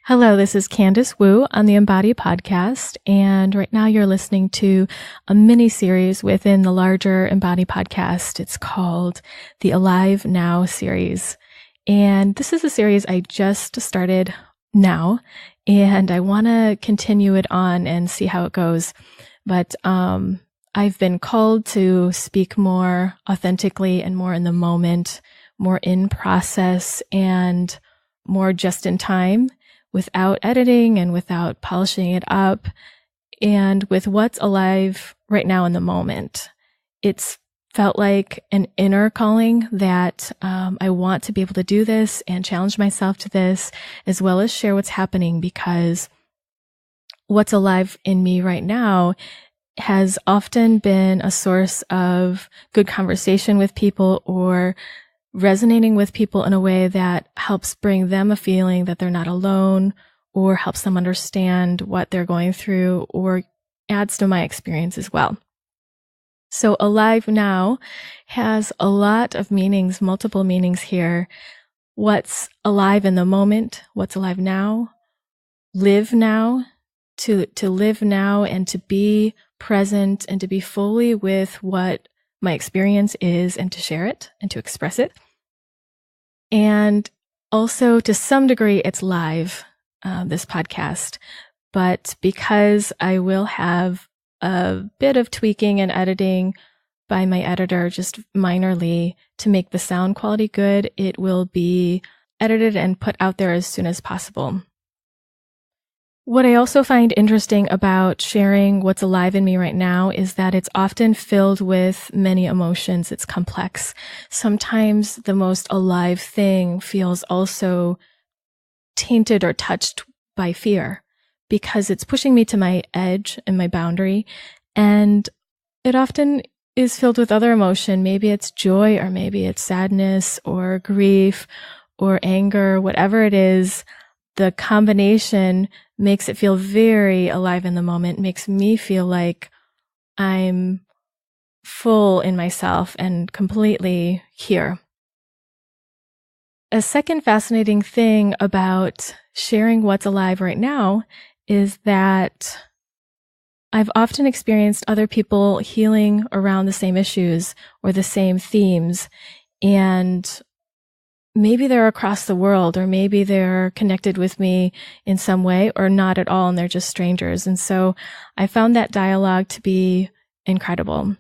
Hello, this is Candice Wu on the Embody Podcast, and right now you're listening to a mini-series within the larger Embody Podcast. It's called the Alive Now series, and this is a series I just started now, and I want to continue it on and see how it goes, but I've been called to speak more authentically and more in the moment, more in process, and more just in time, without editing and without polishing it up, and with what's alive right now in the moment. It's felt like an inner calling that I want to be able to do this and challenge myself to this, as well as share what's happening, because what's alive in me right now has often been a source of good conversation with people or resonating with people in a way that helps bring them a feeling that they're not alone, or helps them understand what they're going through, or adds to my experience as well. So Alive Now has a lot of meanings, multiple meanings here. What's alive in the moment? What's alive now? Live now, to live now and to be present and to be fully with what my experience is, and to share it and to express it. And also, to some degree, it's live, this podcast. But because I will have a bit of tweaking and editing by my editor, just minorly, to make the sound quality good, it will be edited and put out there as soon as possible. What I also find interesting about sharing what's alive in me right now is that it's often filled with many emotions. It's complex. Sometimes the most alive thing feels also tainted or touched by fear, because it's pushing me to my edge and my boundary. And it often is filled with other emotion. Maybe it's joy, or maybe it's sadness or grief or anger, whatever it is. The combination makes it feel very alive in the moment, makes me feel like I'm full in myself and completely here. A second fascinating thing about sharing what's alive right now is that I've often experienced other people healing around the same issues or the same themes, and maybe they're across the world, or maybe they're connected with me in some way, or not at all, and they're just strangers. And so I found that dialogue to be incredible.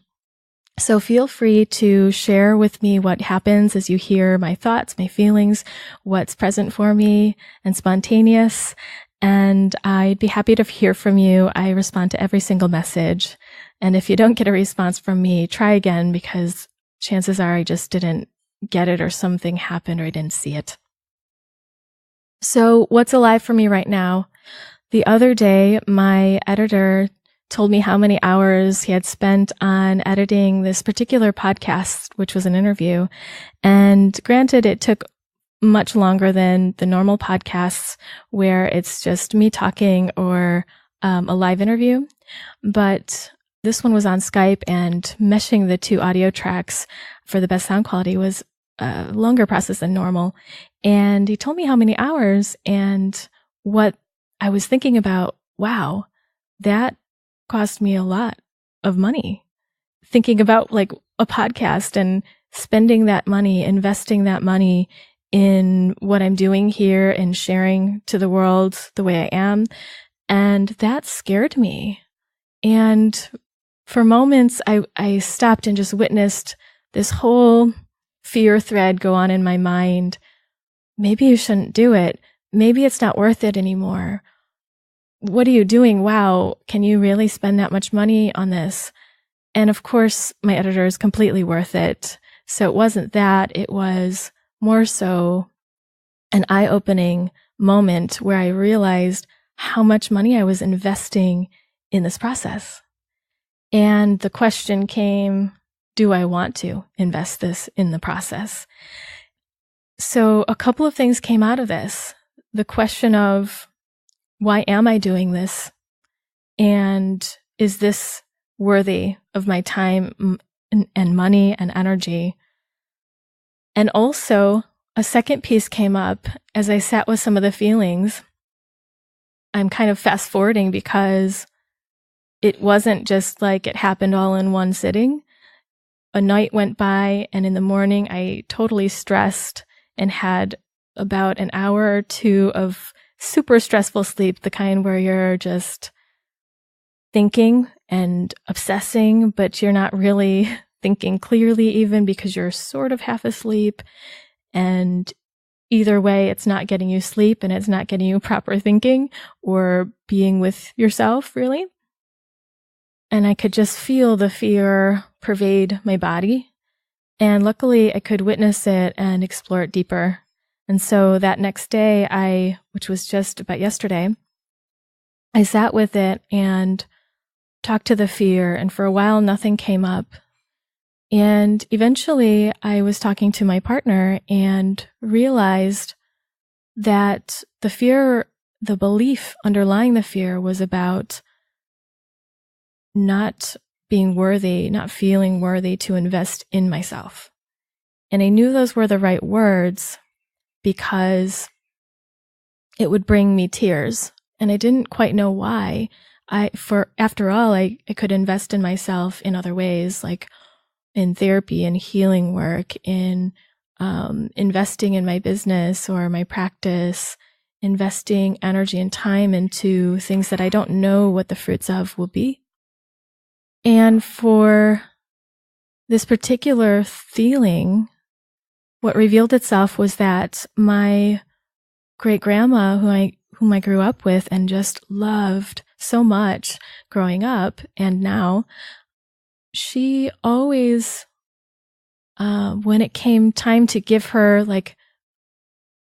So feel free to share with me what happens as you hear my thoughts, my feelings, what's present for me and spontaneous. And I'd be happy to hear from you. I respond to every single message. And if you don't get a response from me, try again, because chances are I just didn't get it, or something happened, or I didn't see it. So what's alive for me right now? The other day, my editor told me how many hours he had spent on editing this particular podcast, which was an interview. And granted, it took much longer than the normal podcasts where it's just me talking or a live interview. But this one was on Skype, and meshing the two audio tracks for the best sound quality was a longer process than normal. And he told me how many hours, and what I was thinking about, wow, that cost me a lot of money. Thinking about like a podcast and spending that money, investing that money in what I'm doing here and sharing to the world the way I am. And that scared me. And for moments, I stopped and just witnessed this whole fear thread go on in my mind. Maybe you shouldn't do it. Maybe it's not worth it anymore. What are you doing? Wow, can you really spend that much money on this? And of course, my editor is completely worth it. So it wasn't that. It was more so an eye-opening moment where I realized how much money I was investing in this process. And the question came, do I want to invest this in the process? So a couple of things came out of this. The question of, why am I doing this? And is this worthy of my time and money and energy? And also, a second piece came up as I sat with some of the feelings I'm kind of fast forwarding because it wasn't just like it happened all in one sitting. A night went by, and in the morning, I totally stressed and had about an hour or two of super stressful sleep, the kind where you're just thinking and obsessing, but you're not really thinking clearly even because you're sort of half asleep. And either way, it's not getting you sleep and it's not getting you proper thinking or being with yourself, really. And I could just feel the fear pervade my body. And luckily, I could witness it and explore it deeper. And so that next day, which was just about yesterday, I sat with it and talked to the fear. And for a while, nothing came up. And eventually, I was talking to my partner and realized that the fear, the belief underlying the fear was about not being worthy, not feeling worthy to invest in myself. And I knew those were the right words because it would bring me tears. And I didn't quite know why. After all, I could invest in myself in other ways, like in therapy and healing work, in investing in my business or my practice, investing energy and time into things that I don't know what the fruits of will be. And for this particular feeling, what revealed itself was that my great-grandma, whom I grew up with and just loved so much growing up and now, she always, when it came time to give her like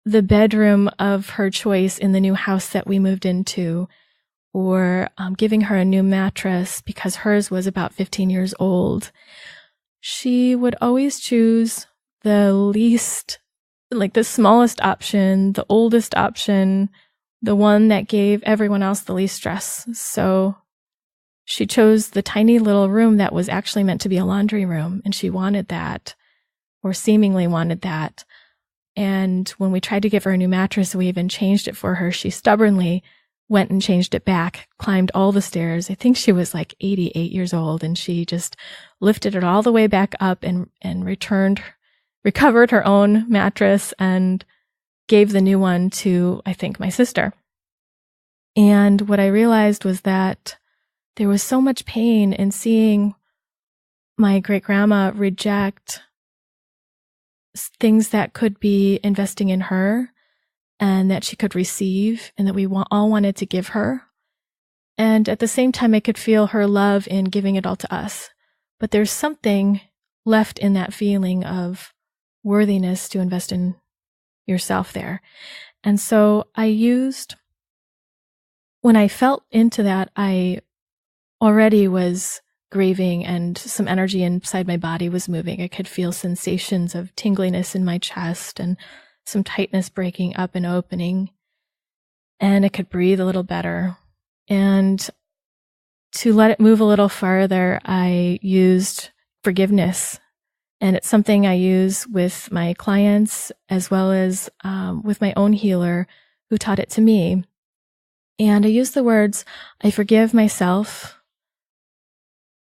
the bedroom of her choice in the new house that we moved into, or giving her a new mattress because hers was about 15 years old, she would always choose the least, like the smallest option, the oldest option, the one that gave everyone else the least stress. So she chose the tiny little room that was actually meant to be a laundry room, and she wanted that, or seemingly wanted that. And when we tried to give her a new mattress, we even changed it for her, she stubbornly went and changed it back, climbed all the stairs. I think she was like 88 years old, and she just lifted it all the way back up and recovered her own mattress and gave the new one to, I think, my sister. And what I realized was that there was so much pain in seeing my great-grandma reject things that could be investing in her and that she could receive and that we all wanted to give her. And at the same time, I could feel her love in giving it all to us. But there's something left in that feeling of worthiness to invest in yourself there. And so when I felt into that, I already was grieving and some energy inside my body was moving. I could feel sensations of tingliness in my chest and some tightness breaking up and opening, and I could breathe a little better. And to let it move a little farther, I used forgiveness. And it's something I use with my clients as well as with my own healer who taught it to me. And I use the words, I forgive myself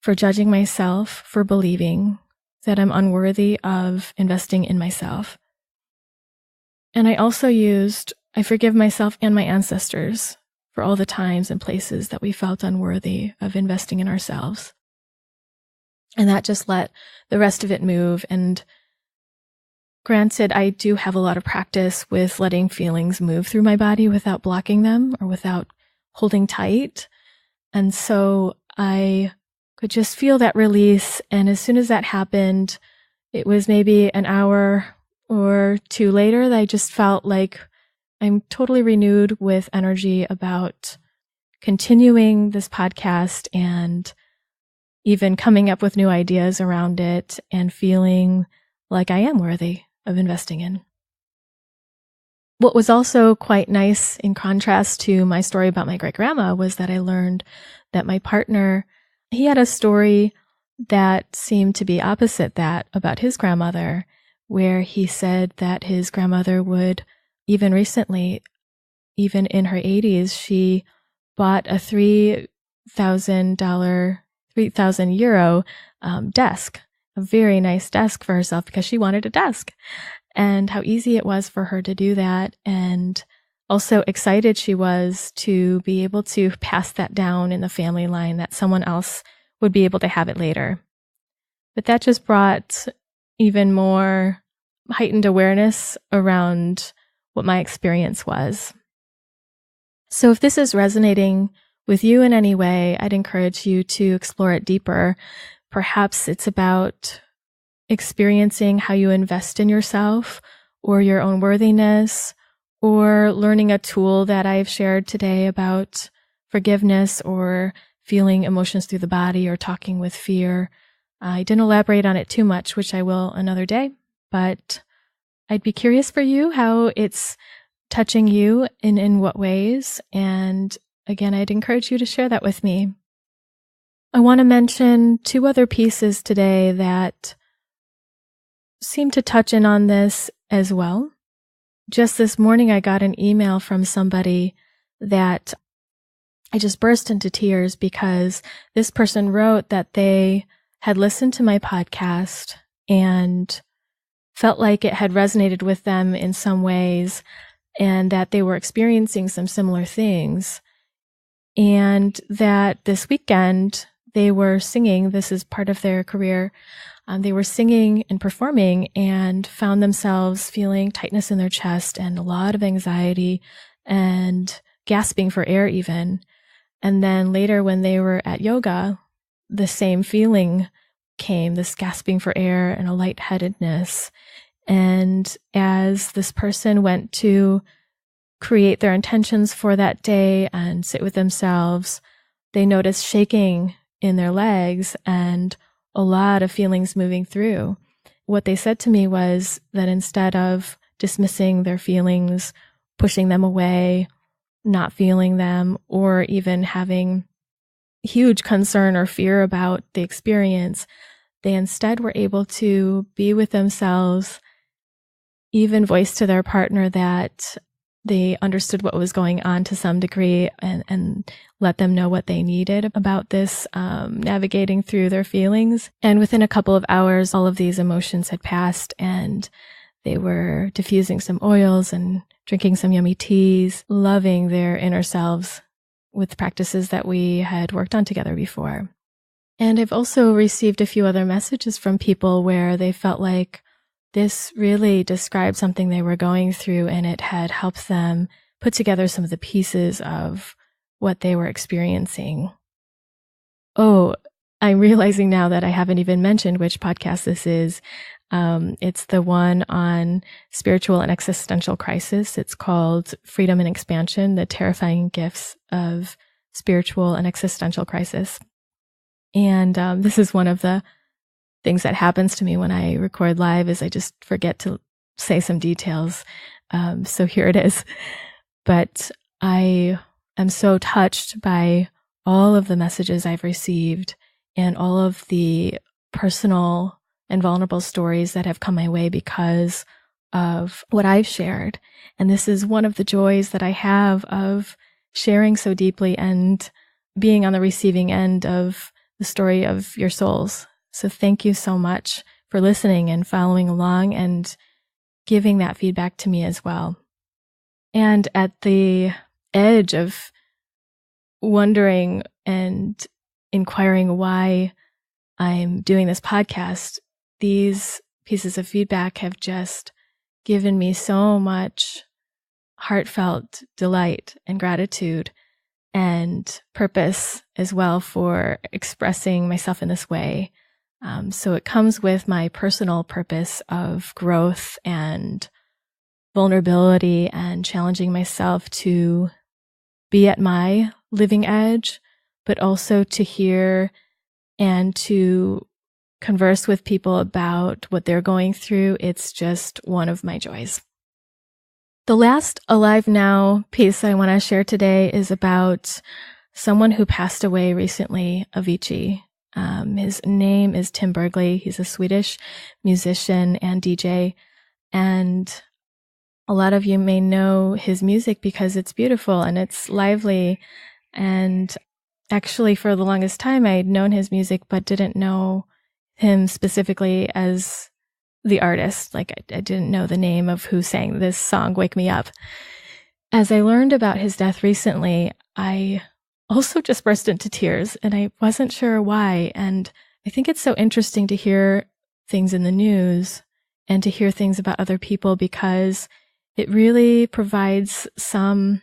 for judging myself, for believing that I'm unworthy of investing in myself. And I also used, I forgive myself and my ancestors for all the times and places that we felt unworthy of investing in ourselves. And that just let the rest of it move. And granted, I do have a lot of practice with letting feelings move through my body without blocking them or without holding tight. And so I could just feel that release. And as soon as that happened, it was maybe an hour or two later that I just felt like I'm totally renewed with energy about continuing this podcast and even coming up with new ideas around it and feeling like I am worthy of investing in. What was also quite nice in contrast to my story about my great-grandma was that I learned that my partner, he had a story that seemed to be opposite that about his grandmother, where he said that his grandmother would, even recently, even in her 80s, she bought a €3,000 desk, a very nice desk for herself because she wanted a desk, and how easy it was for her to do that. And also excited she was to be able to pass that down in the family line, that someone else would be able to have it later. But that just brought even more heightened awareness around what my experience was. So if this is resonating with you in any way, I'd encourage you to explore it deeper. Perhaps it's about experiencing how you invest in yourself or your own worthiness, or learning a tool that I've shared today about forgiveness or feeling emotions through the body or talking with fear. I didn't elaborate on it too much, which I will another day, but I'd be curious for you how it's touching you and in what ways. And again, I'd encourage you to share that with me. I want to mention 2 other pieces today that seem to touch in on this as well. Just this morning, I got an email from somebody that I just burst into tears because this person wrote that they had listened to my podcast and felt like it had resonated with them in some ways and that they were experiencing some similar things. And that this weekend they were singing, this is part of their career, they were singing and performing and found themselves feeling tightness in their chest and a lot of anxiety and gasping for air even. And then later when they were at yoga, the same feeling came, this gasping for air and a lightheadedness. And as this person went to create their intentions for that day and sit with themselves, they noticed shaking in their legs and a lot of feelings moving through. What they said to me was that instead of dismissing their feelings, pushing them away, not feeling them, or even having huge concern or fear about the experience, they instead were able to be with themselves, even voice to their partner that they understood what was going on to some degree and let them know what they needed about this, navigating through their feelings. And within a couple of hours, all of these emotions had passed and they were diffusing some oils and drinking some yummy teas, loving their inner selves with practices that we had worked on together before. And I've also received a few other messages from people where they felt like this really described something they were going through and it had helped them put together some of the pieces of what they were experiencing. Oh, I'm realizing now that I haven't even mentioned which podcast this is. It's the one on spiritual and existential crisis. It's called Freedom and Expansion, the Terrifying Gifts of Spiritual and Existential Crisis. And this is one of the things that happens to me when I record live is I just forget to say some details. So here it is. But I am so touched by all of the messages I've received and all of the personal and vulnerable stories that have come my way because of what I've shared. And this is one of the joys that I have of sharing so deeply and being on the receiving end of the story of your souls. So thank you so much for listening and following along and giving that feedback to me as well. And at the edge of wondering and inquiring why I'm doing this podcast, these pieces of feedback have just given me so much heartfelt delight and gratitude and purpose as well for expressing myself in this way. So it comes with my personal purpose of growth and vulnerability and challenging myself to be at my living edge, but also to hear and to converse with people about what they're going through. It's just one of my joys. The last Alive Now piece I want to share today is about someone who passed away recently, Avicii. His name is Tim Bergley. He's a Swedish musician and DJ. And a lot of you may know his music because it's beautiful and it's lively And actually, for the longest time, I had known his music, but didn't know him specifically as the artist. Like, I didn't know the name of who sang this song, Wake Me Up. As I learned about his death recently, I also just burst into tears, and I wasn't sure why. And I think it's so interesting to hear things in the news and to hear things about other people, because it really provides some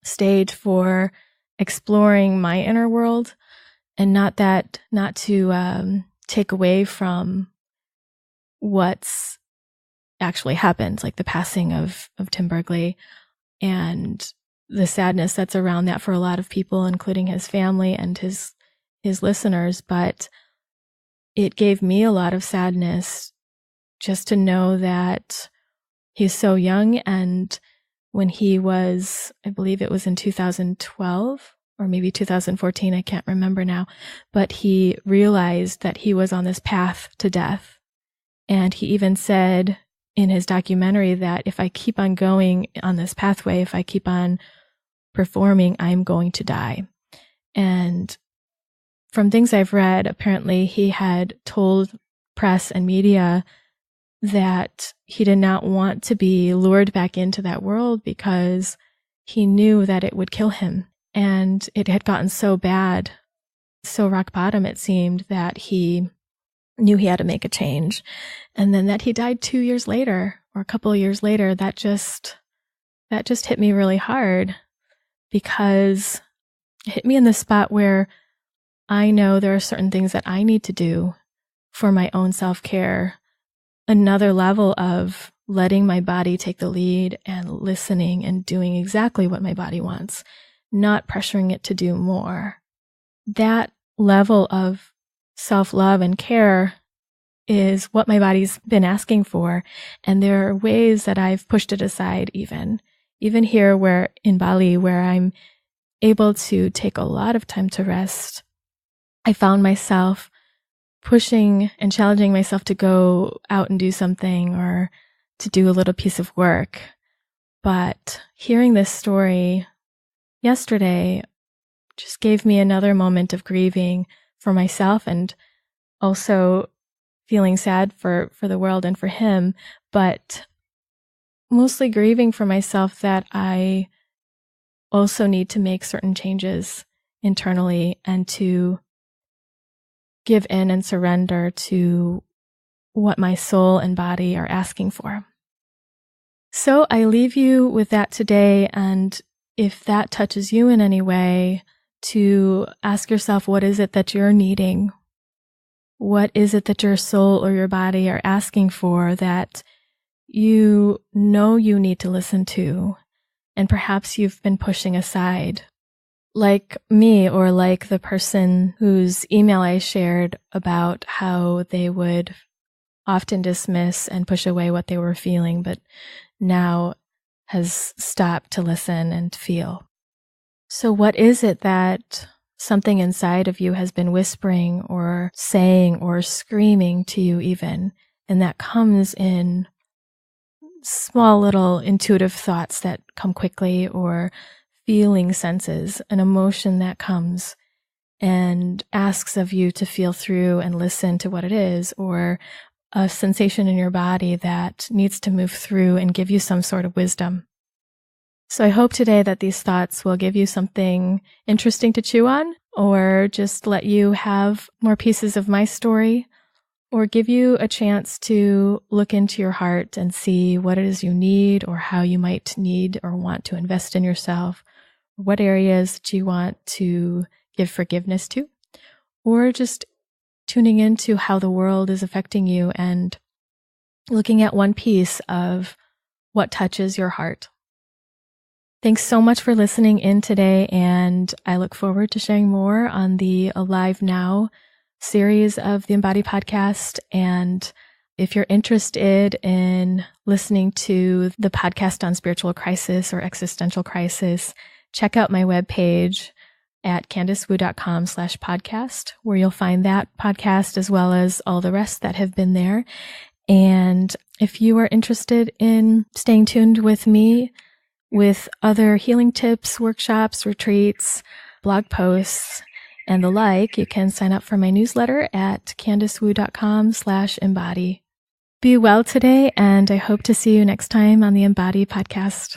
stage for exploring my inner world, and not to take away from what's actually happened, like the passing of Tim Bergley and the sadness that's around that for a lot of people, including his family and his listeners. But it gave me a lot of sadness just to know that he's so young. And when he was, I believe it was in 2012 or maybe 2014, I can't remember now, but he realized that he was on this path to death. And he even said in his documentary that if I keep on going on this pathway, if I keep on performing, I'm going to die. And from things I've read, apparently he had told press and media that he did not want to be lured back into that world because he knew that it would kill him. And it had gotten so bad, so rock bottom it seemed, that he knew he had to make a change. And then that he died 2 years later, or a couple of years later, that just hit me really hard, because it hit me in the spot where I know there are certain things that I need to do for my own self-care. Another level of letting my body take the lead and listening and doing exactly what my body wants, not pressuring it to do more. That level of self-love and care is what my body's been asking for. And there are ways that I've pushed it aside, even here where in Bali, where I'm able to take a lot of time to rest. I found myself pushing and challenging myself to go out and do something or to do a little piece of work. But hearing this story yesterday just gave me another moment of grieving for myself, and also feeling sad for the world and for him, but mostly grieving for myself that I also need to make certain changes internally and to give in and surrender to what my soul and body are asking for. So I leave you with that today, and if that touches you in any way, to ask yourself, what is it that you're needing? What is it that your soul or your body are asking for that you know you need to listen to, and perhaps you've been pushing aside? Like me, or like the person whose email I shared about how they would often dismiss and push away what they were feeling, but now has stopped to listen and feel. So what is it that something inside of you has been whispering or saying or screaming to you even, and that comes in small little intuitive thoughts that come quickly, or feeling senses, an emotion that comes and asks of you to feel through and listen to what it is, or a sensation in your body that needs to move through and give you some sort of wisdom. So I hope today that these thoughts will give you something interesting to chew on, or just let you have more pieces of my story, or give you a chance to look into your heart and see what it is you need, or how you might need or want to invest in yourself, what areas that you want to give forgiveness to, or just tuning into how the world is affecting you and looking at one piece of what touches your heart. Thanks so much for listening in today, and I look forward to sharing more on the Alive Now series of the Embody Podcast. And if you're interested in listening to the podcast on spiritual crisis or existential crisis, check out my webpage at CandiceWu.com/podcast, where you'll find that podcast as well as all the rest that have been there. And if you are interested in staying tuned with me, with other healing tips, workshops, retreats, blog posts, and the like, you can sign up for my newsletter at CandiceWu.com/embody. Be well today, and I hope to see you next time on the Embody Podcast.